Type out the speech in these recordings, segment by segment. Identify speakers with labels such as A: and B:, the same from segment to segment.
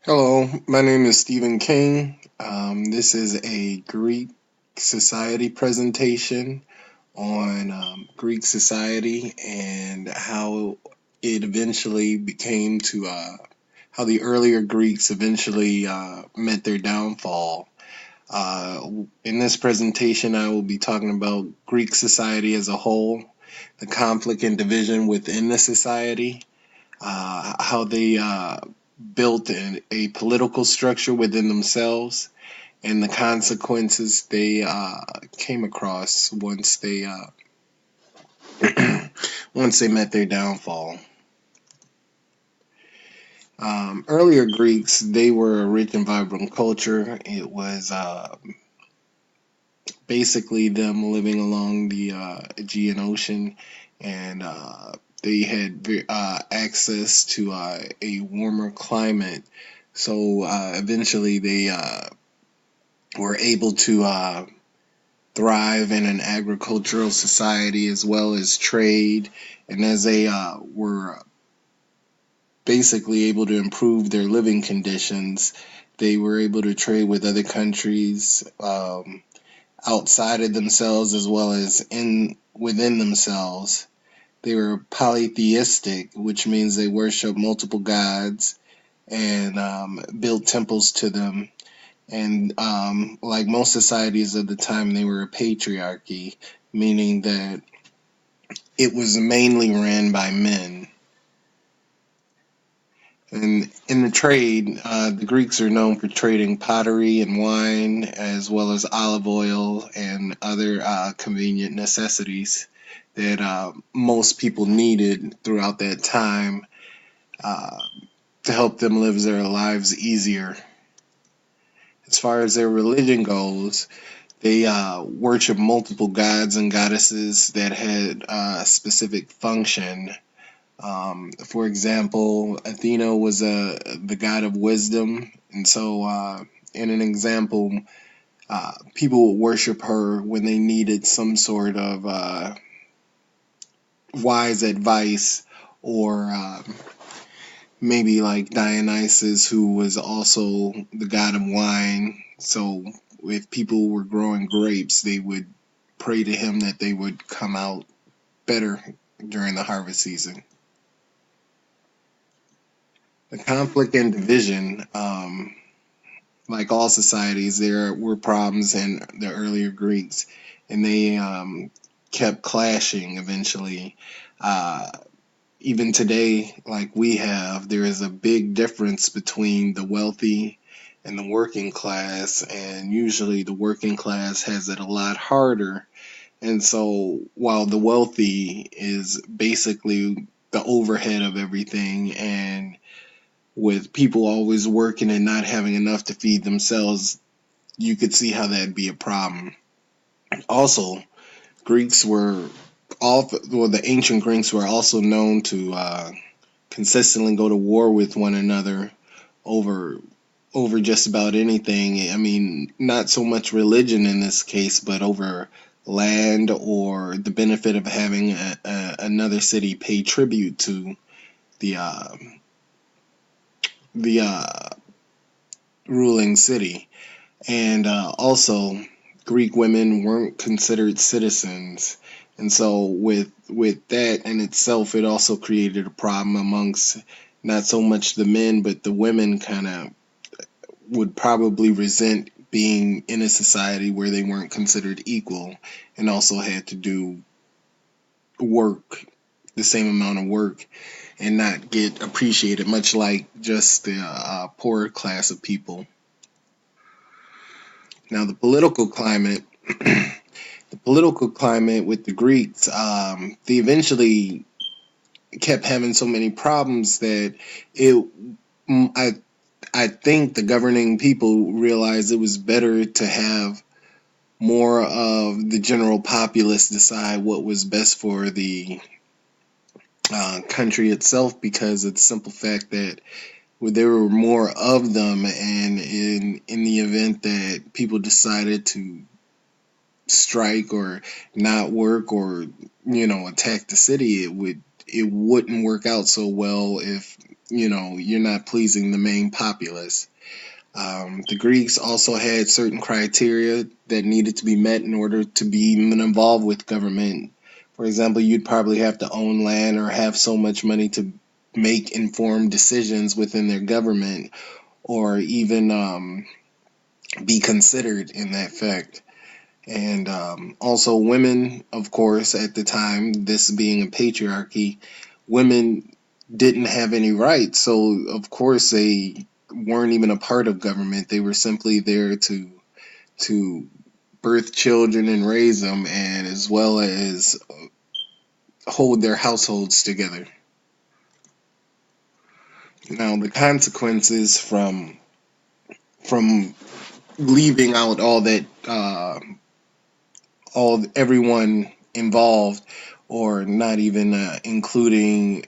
A: Hello, my name is Stephen King. This is a Greek society presentation on Greek society and how it eventually became to how the earlier Greeks eventually met their downfall. In this presentation, I will be talking about Greek society as a whole, the conflict and division within the society, how they built a political structure within themselves, and the consequences they came across once they met their downfall. Earlier Greeks, they were a rich and vibrant culture. It was basically them living along the Aegean Ocean, and they had access to a warmer climate. So eventually they were able to thrive in an agricultural society as well as trade. And as they were basically able to improve their living conditions, they were able to trade with other countries outside of themselves as well as in within themselves. They were polytheistic, which means they worship multiple gods and built temples to them. And like most societies of the time, they were a patriarchy, meaning that it was mainly ran by men. And in the trade, the Greeks are known for trading pottery and wine, as well as olive oil and other convenient necessities that most people needed throughout that time uh, to help them live their lives easier. As far as their religion goes, they worship multiple gods and goddesses that had a specific function. For example, Athena was the god of wisdom, and so in an example, people would worship her when they needed some sort of wise advice, or maybe like Dionysus, who was also the god of wine. So if people were growing grapes, they would pray to him that they would come out better during the harvest season. The conflict and division, like all societies, there were problems in the earlier Greeks, and they kept clashing eventually. Uh, Even today, like we have, there is a big difference between the wealthy and the working class, and usually the working class has it a lot harder. And so, while the wealthy is basically the overhead of everything, and with people always working and not having enough to feed themselves, you could see how that'd be a problem. Also, Greeks were the ancient Greeks were also known to consistently go to war with one another over just about anything. I mean, not so much religion in this case, but over land or the benefit of having another city pay tribute to the the ruling city. And also, Greek women weren't considered citizens, and so with that in itself, it also created a problem amongst not so much the men, but the women kind of would probably resent being in a society where they weren't considered equal and also had to do work, the same amount of work, and not get appreciated, much like just the poorer class of people. Now, the political climate with the Greeks, they eventually kept having so many problems that it, I, I think the governing people realized it was better to have more of the general populace decide what was best for the country itself, because of the simple fact that there were more of them, and in the event that people decided to strike or not work, or attack the city, it wouldn't work out so well if you're not pleasing the main populace. The Greeks also had certain criteria that needed to be met in order to be even involved with government. For example, you'd probably have to own land or have so much money to make informed decisions within their government, or even be considered in that fact. And also, women, of course, at the time, this being a patriarchy, women didn't have any rights. So, of course, they weren't even a part of government. They were simply there to birth children and raise them, and as well as hold their households together. Now, the consequences from leaving out all that, everyone involved, or not even including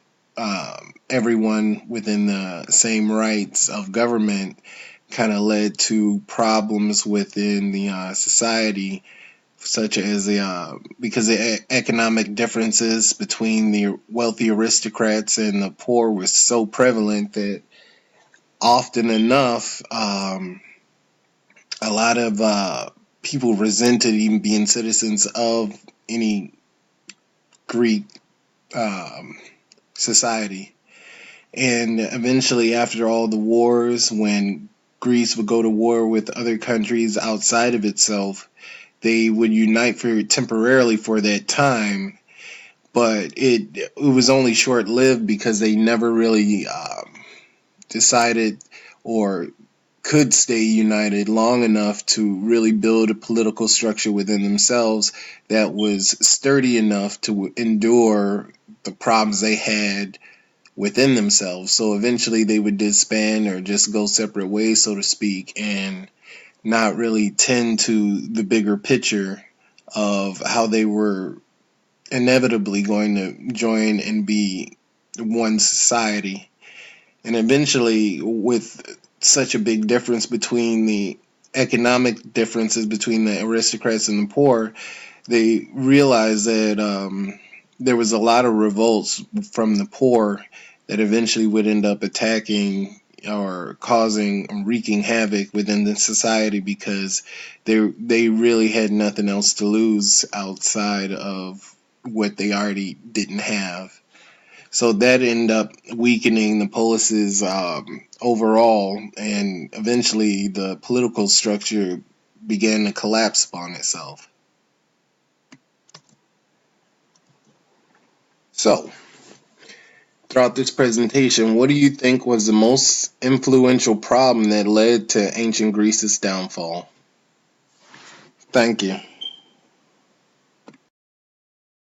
A: everyone within the same rights of government, kind of led to problems within the society, such as because the economic differences between the wealthy aristocrats and the poor was so prevalent that often enough, a lot of people resented even being citizens of any Greek um, society. And eventually, after all the wars, when Greece would go to war with other countries outside of itself, they would unite for temporarily for that time, but it was only short lived because they never really decided or could stay united long enough to really build a political structure within themselves that was sturdy enough to endure the problems they had within themselves. So eventually they would disband or just go separate ways, so to speak, and not really tend to the bigger picture of how they were inevitably going to join and be one society. And eventually, with such a big difference between the economic differences between the aristocrats and the poor, they realized that there was a lot of revolts from the poor that eventually would end up attacking or causing wreaking havoc within the society, because they really had nothing else to lose outside of what they already didn't have. So that ended up weakening the policies overall, and eventually the political structure began to collapse upon itself. So, throughout this presentation, what do you think was the most influential problem that led to ancient Greece's downfall? Thank you.